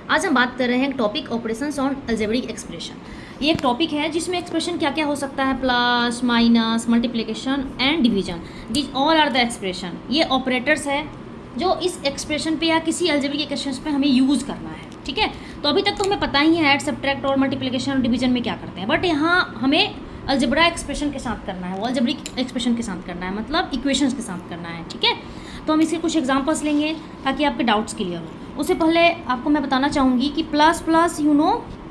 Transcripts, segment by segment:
आज हम बात कर रहे हैं topic operations on algebraic expression. ये एक टॉपिक है जिसमें एक्सप्रेशन क्या क्या हो सकता है, plus, minus, multiplication and division, these all are the expression. ये ऑपरेटर्स है जो इस एक्सप्रेशन पे या किसी अलजेब्रिक इक्वेशंस पे हमें यूज़ करना है। ठीक है, तो अभी तक तो हमें पता ही है ऐड, सब्ट्रैक्ट और मल्टीप्लिकेशन और डिवीजन में क्या करते हैं, बट यहाँ हमें अलजेब्रा एक्सप्रेशन के साथ करना है, वो अलजेब्रिक एक्सप्रेशन के साथ करना है, मतलब इक्वेशंस के साथ करना है। ठीक है, तो हम इसके कुछ एग्जांपल्स लेंगे ताकि आपके डाउट्स क्लियर हो। उससे पहले आपको मैं बताना चाहूँगी कि प्लस प्लस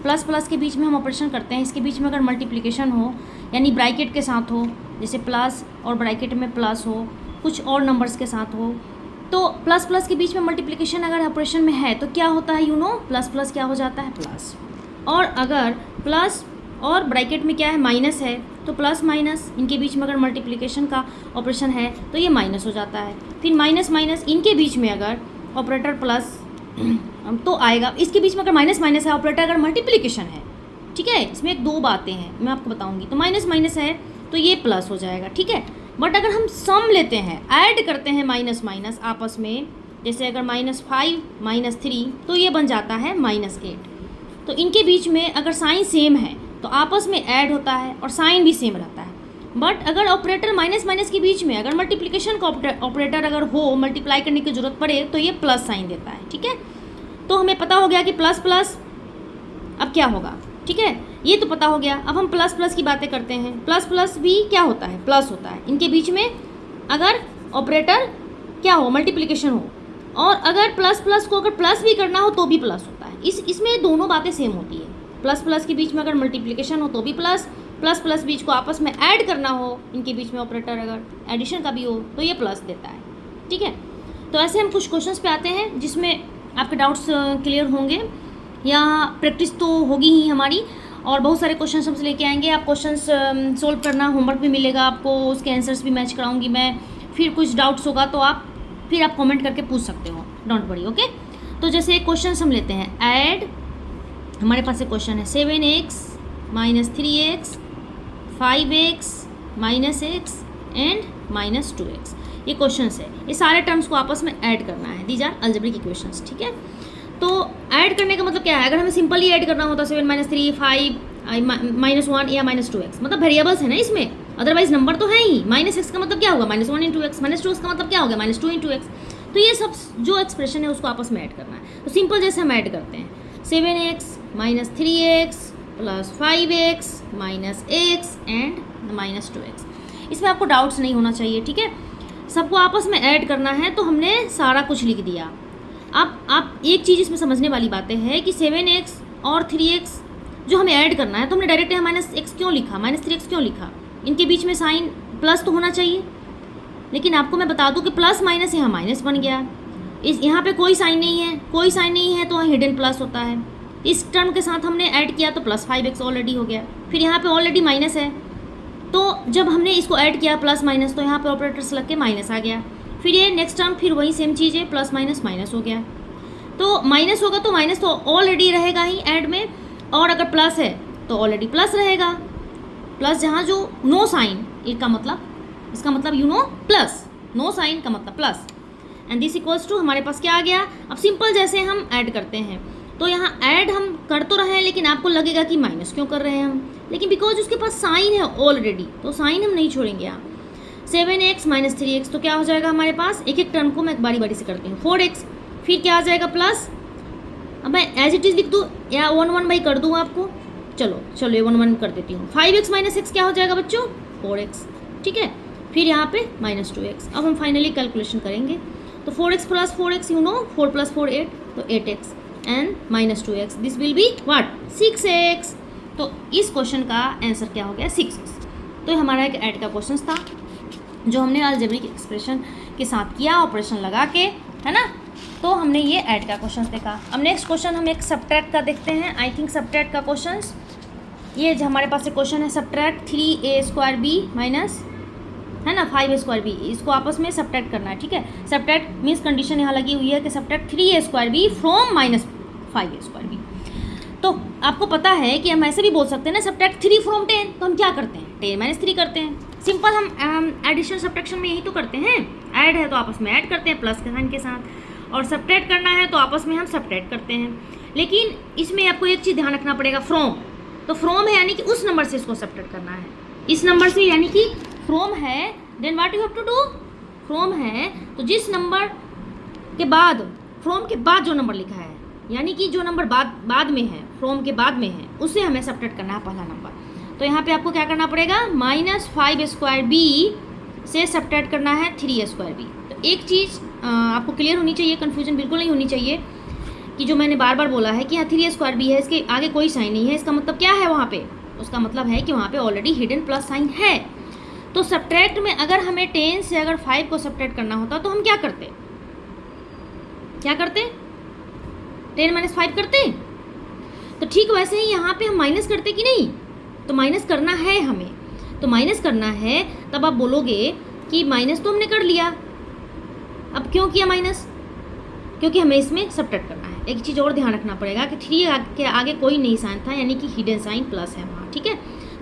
प्लस प्लस के बीच में हम ऑपरेशन करते हैं, इसके बीच में अगर मल्टीप्लिकेशन हो यानी ब्रैकेट के साथ हो, जैसे प्लस और ब्रैकेट में प्लस हो, कुछ और नंबर्स के साथ हो, तो प्लस प्लस के बीच में मल्टीप्लिकेशन अगर ऑपरेशन में है तो क्या होता है, प्लस प्लस क्या हो जाता है, प्लस। और अगर प्लस और ब्रैकेट में क्या है, माइनस है, तो प्लस माइनस इनके बीच में अगर मल्टीप्लिकेशन का ऑपरेशन है तो ये माइनस हो जाता है। फिर माइनस माइनस इनके बीच में अगर ऑपरेटर प्लस तो आएगा, इसके बीच में अगर माइनस माइनस है ऑपरेटर अगर मल्टीप्लिकेशन है। ठीक है, इसमें एक दो बातें हैं मैं आपको बताऊंगी। तो माइनस माइनस है तो ये प्लस हो जाएगा। ठीक है, बट अगर हम सम लेते हैं, ऐड करते हैं माइनस माइनस आपस में, जैसे अगर -5 -3 तो ये बन जाता है -8। तो इनके बीच में अगर साइन सेम है तो आपस में ऐड होता है और साइन भी सेम रहता है। बट अगर ऑपरेटर माइनस माइनस के बीच में अगर मल्टीप्लिकेशन का ऑपरेटर अगर हो, मल्टीप्लाई करने की जरूरत पड़े तो ये प्लस साइन देता है। ठीक है, तो हमें पता हो गया कि प्लस प्लस अब क्या होगा। ठीक है, ये तो पता हो गया। अब हम प्लस प्लस की बातें करते हैं। प्लस प्लस भी क्या होता है, प्लस होता है। इनके बीच में अगर ऑपरेटर क्या हो, मल्टीप्लिकेशन हो, और अगर प्लस प्लस को अगर प्लस भी करना हो तो भी प्लस होता है। इसमें दोनों बातें सेम होती है। प्लस प्लस के बीच में अगर मल्टीप्लिकेशन हो तो भी प्लस, प्लस प्लस बीच को आपस में ऐड करना हो, इनके बीच में ऑपरेटर अगर एडिशन का भी हो तो ये प्लस देता है। ठीक है, तो ऐसे हम कुछ क्वेश्चंस पे आते हैं जिसमें आपके डाउट्स क्लियर होंगे या प्रैक्टिस तो होगी ही हमारी, और बहुत सारे क्वेश्चंस हमसे लेके आएंगे। आप क्वेश्चंस सोल्व करना, होमवर्क भी मिलेगा आपको, उसके आंसर्स भी मैच कराऊंगी मैं। फिर कुछ डाउट्स होगा तो आप कमेंट करके पूछ सकते हो, डोंट वरी। ओके, तो जैसे क्वेश्चन हम लेते हैं, ऐड, हमारे पास एक क्वेश्चन है 7x - 3x 5x -x and -2x। ये क्वेश्चंस है, ये सारे टर्म्स को आपस में ऐड करना है। These are algebraic equations. ठीक है, तो ऐड करने का मतलब क्या है, अगर हमें सिंपली ऐड करना होता 7 - 3 5 -1 या -2x, मतलब वेरिएबल्स है ना इसमें, अदरवाइज नंबर तो है ही। -x का मतलब क्या होगा, -1 × x, -2x का मतलब क्या होगा, -2 × x। तो ये सब जो एक्सप्रेशन है उसको आपस में ऐड करना है। तो सिंपल जैसे हम ऐड करते हैं 7x - 3x + 5x -x and -2x। इसमें आपको डाउट्स नहीं होना चाहिए। ठीक है, सबको आपस में ऐड करना है, तो हमने सारा कुछ लिख दिया। अब आप एक चीज़ इसमें समझने वाली बातें है कि 7x और 3x जो हमें ऐड करना है तो हमने डायरेक्ट यहाँ -x क्यों लिखा, -3x क्यों लिखा, इनके बीच में साइन प्लस तो होना चाहिए। लेकिन आपको मैं बता दूं कि प्लस माइनस यहाँ माइनस बन गया, यहाँ पे कोई साइन नहीं है, कोई साइन नहीं है तो वहाँ हिडन प्लस होता है। इस टर्म के साथ हमने ऐड किया तो +5x ऑलरेडी हो गया। फिर यहाँ पे ऑलरेडी माइनस है, तो जब हमने इसको ऐड किया प्लस माइनस तो यहाँ पे ऑपरेटर्स लग के माइनस आ गया। फिर ये नेक्स्ट टर्म फिर वही सेम चीज़ है, प्लस माइनस माइनस हो गया। तो माइनस होगा तो माइनस तो ऑलरेडी रहेगा ही ऐड में, और अगर प्लस है तो ऑलरेडी प्लस रहेगा। प्लस जहाँ जो नो साइन, इसका मतलब प्लस, नो साइन का मतलब plus, and this equals to हमारे पास क्या आ गया। अब सिंपल जैसे हम ऐड करते हैं तो यहाँ ऐड हम कर तो रहे हैं, लेकिन आपको लगेगा कि माइनस क्यों कर रहे हैं हम, लेकिन बिकॉज उसके पास साइन है ऑलरेडी, तो साइन हम नहीं छोड़ेंगे यहाँ। 7x - 3x तो क्या हो जाएगा हमारे पास, एक एक टर्म को मैं बारी बारी से करती हूँ। 4x, फिर क्या आ जाएगा प्लस, अब मैं एज इट इज़ लिख दूँ या 1 कर दूँ आपको, चलो ये 1 कर देती हूँ। 5x - x क्या हो जाएगा बच्चों, 4x। ठीक है, फिर यहाँ पे -2x। अब हम फाइनली कैलकुलेशन करेंगे तो 4x + 4x 4 + 4 8, तो 8x and -2x, this will be what, 6x। तो इस क्वेश्चन का आंसर क्या हो गया, 6x। तो हमारा एक ऐड का क्वेश्चन था जो हमने अलजेब्रिक एक्सप्रेशन के साथ किया, ऑपरेशन लगा के, है ना। तो हमने ये ऐड का क्वेश्चन देखा। अब नेक्स्ट क्वेश्चन हम एक सब्ट्रैक्ट का देखते हैं। आई थिंक सब्ट्रैक्ट का क्वेश्चन, ये जो हमारे पास एक क्वेश्चन है, सब्ट्रैक्ट 3a² - है ना 5a²b, इसको आपस में सब्ट्रैक्ट करना है। ठीक है, सब्ट्रैक्ट मीन्स कंडीशन यहाँ लगी हुई है कि सब्ट्रैक्ट 3a² फ्रॉम -5a²b। तो आपको पता है कि हम ऐसे भी बोल सकते हैं ना, सब्ट्रैक्ट 3 फ्रॉम 10, तो हम क्या करते हैं, 10 - 3 करते हैं। सिंपल हम एडिशन सब्ट्रैक्शन में यही तो करते हैं, ऐड है तो आपस में ऐड करते हैं प्लस के साइन के साथ, और सब्ट्रैक्ट करना है तो आपस में हम सब्ट्रैक्ट करते हैं। लेकिन इसमें आपको एक चीज़ ध्यान रखना पड़ेगा, फ्रॉम। तो फ्रॉम है यानी कि उस नंबर से इसको सब्ट्रैक्ट करना है, इस नंबर से, यानी कि फ्रॉम है, then what you have to do, from है तो जिस नंबर के बाद, फ्रॉम के बाद जो नंबर लिखा है, यानी कि जो नंबर बाद में है, फ्रॉम के बाद में है, उसे हमें सब्ट्रैक्ट करना है पहला नंबर। तो यहाँ पे आपको क्या करना पड़ेगा, -5² से सब्ट्रैक्ट करना है 3² बी। तो एक चीज़ आपको क्लियर होनी चाहिए, कन्फ्यूजन बिल्कुल नहीं होनी चाहिए कि जो मैंने बार बार बोला है कि हाँ 3² बी है, इसके आगे कोई साइन नहीं है, इसका मतलब क्या है वहाँ पे, उसका मतलब है कि वहाँ पे ऑलरेडी हिडन प्लस साइन है। तो सब्ट्रैक्ट में अगर हमें 10 से अगर 5 को सब्ट्रैक्ट करना होता तो हम क्या करते, 10 - 5 करते। तो ठीक वैसे ही यहाँ पे हम माइनस करते कि नहीं, तो माइनस करना है हमें, तो माइनस करना है, तब आप बोलोगे कि माइनस तो हमने कर लिया, अब क्यों किया माइनस, क्योंकि हमें इसमें सब्ट्रैक्ट करना है। एक चीज़ और ध्यान रखना पड़ेगा कि 3 के आगे कोई नहीं साइन था, यानी कि हिडन साइन प्लस है वहाँ, ठीक है।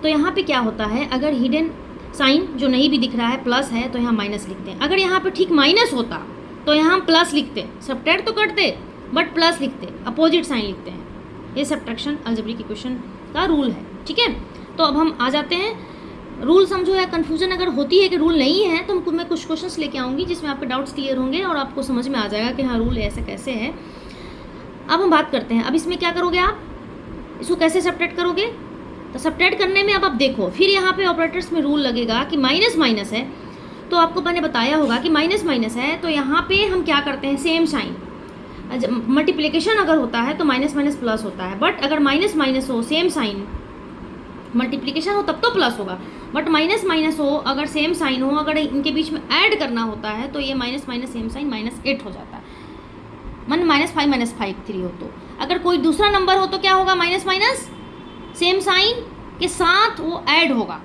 तो यहाँ पे क्या होता है, अगर हिडन साइन जो नहीं भी दिख रहा है प्लस है तो यहाँ माइनस लिखते हैं। अगर यहाँ पे ठीक माइनस होता तो यहाँ हम प्लस लिखते, सब्ट्रैक्ट तो करते बट प्लस लिखते, अपोजिट साइन लिखते हैं। ये सब्ट्रैक्शन अलजेब्रिक इक्वेशन का रूल है, ठीक है। तो अब हम आ जाते हैं, रूल समझो, या कन्फ्यूजन अगर होती है कि रूल नहीं है तो मैं कुछ क्वेश्चंस लेके आऊँगी जिसमें आपके डाउट्स क्लियर होंगे और आपको समझ में आ जाएगा कि हाँ रूल ऐसे कैसे है। अब हम बात करते हैं, अब इसमें क्या करोगे आप, इसको कैसे सब्ट्रैक्ट करोगे। तो सब्ट्रैक्ट करने में अब आप देखो, फिर यहाँ पे ऑपरेटर्स में रूल लगेगा कि माइनस माइनस है, तो आपको मैंने बताया होगा कि माइनस माइनस है, तो यहाँ पे हम क्या करते हैं, सेम साइन, मल्टीप्लिकेशन अगर होता है तो माइनस माइनस प्लस होता है, बट अगर माइनस माइनस हो, सेम साइन, मल्टीप्लिकेशन हो तब तो प्लस होगा, बट माइनस माइनस हो, अगर सेम साइन हो, अगर इनके बीच में ऐड करना होता है तो ये माइनस माइनस सेम साइन -8 हो जाता है, मन -5 - 5 3 हो। तो अगर कोई दूसरा नंबर हो तो क्या होगा, माइनस माइनस सेम साइन के साथ वो ऐड होगा,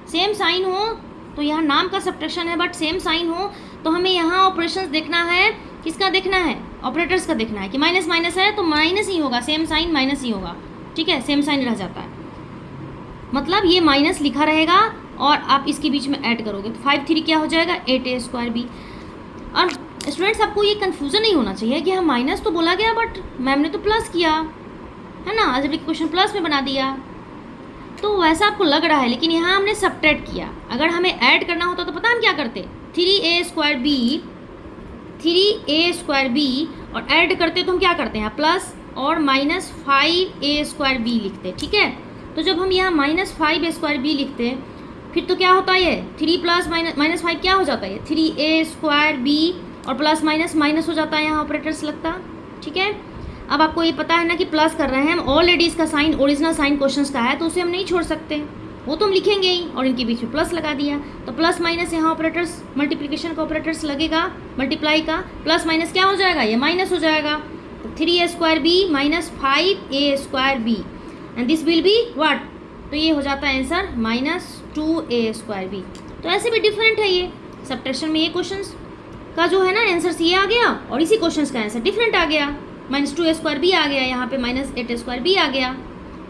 सेम साइन हो तो यहाँ नाम का सब्ट्रैक्शन है, बट सेम साइन हो तो हमें यहाँ ऑपरेशंस देखना है, किसका देखना है, ऑपरेटर्स का देखना है कि माइनस माइनस है तो माइनस ही होगा, सेम साइन माइनस ही होगा, ठीक है, सेम साइन रह जाता है, मतलब ये माइनस लिखा रहेगा और आप इसके बीच में ऐड करोगे तो 5 3 क्या हो जाएगा, 8a² बी। और स्टूडेंट्स आपको ये कन्फ्यूजन नहीं होना चाहिए कि हाँ माइनस तो बोला गया बट मैम ने तो प्लस किया है ना, अलजेब्रिक इक्वेशन प्लस में बना दिया, तो वैसा आपको लग रहा है, लेकिन यहाँ हमने सब्ट्रैक्ट किया। अगर हमें ऐड करना होता तो पता हम क्या करते, 3a² बी और ऐड करते तो हम क्या करते हैं, प्लस और -5a² बी लिखते, ठीक है। तो जब हम यहाँ -5a² बी लिखते फिर तो क्या होता है, ये 3 प्लस -5 क्या हो जाता है, 3a² बी और प्लस माइनस माइनस हो जाता है, यहाँ ऑपरेटर्स लगता, ठीक है। अब आपको ये पता है ना कि प्लस कर रहे हैं हम, ऑलरेडी इसका साइन ओरिजिनल साइन क्वेश्चंस का है तो उसे हम नहीं छोड़ सकते, वो तो हम लिखेंगे ही, और इनके बीच में प्लस लगा दिया, तो प्लस माइनस यहाँ ऑपरेटर्स, मल्टीप्लिकेशन का ऑपरेटर्स लगेगा, मल्टीप्लाई का, प्लस माइनस क्या हो जाएगा, ये माइनस हो जाएगा, तो 3a² b -5a² b and this will be what, तो ये हो जाता है आंसर -2a² बी। तो ऐसे भी डिफरेंट है, ये सब्ट्रैक्शन में ये क्वेश्चंस का जो है ना आंसर ये आ गया और इसी क्वेश्चंस का आंसर डिफरेंट आ गया, -2a² बी आ गया, यहाँ पे -8a² बी आ गया।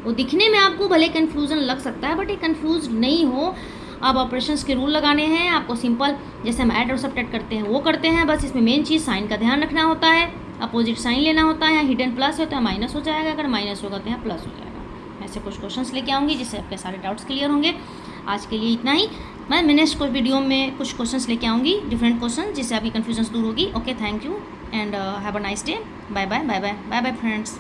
वो दिखने में आपको भले कन्फ्यूज़न लग सकता है बट ये कन्फ्यूज नहीं हो, आप ऑपरेशंस के रूल लगाने हैं, आपको सिंपल जैसे हम ऐड और सब्ट्रैक्ट करते हैं वो करते हैं, बस इसमें मेन चीज़ साइन का ध्यान रखना होता है, अपोजिट साइन लेना होता है, यहाँ हिडन प्लस होता है माइनस हो जाएगा, अगर माइनस होगा तो यहाँ प्लस हो जाएगा। ऐसे कुछ क्वेश्चंस लेके आऊँगी जिससे आपके सारे डाउट्स क्लियर होंगे। आज के लिए इतना ही, मैं नेक्स्ट वीडियो में कुछ क्वेश्चंस लेके आऊँगी, डिफरेंट क्वेश्चन, जिससे आपकी कन्फ्यूजन दूर होगी। Okay, thank you and have a nice day, bye bye bye bye bye bye friends.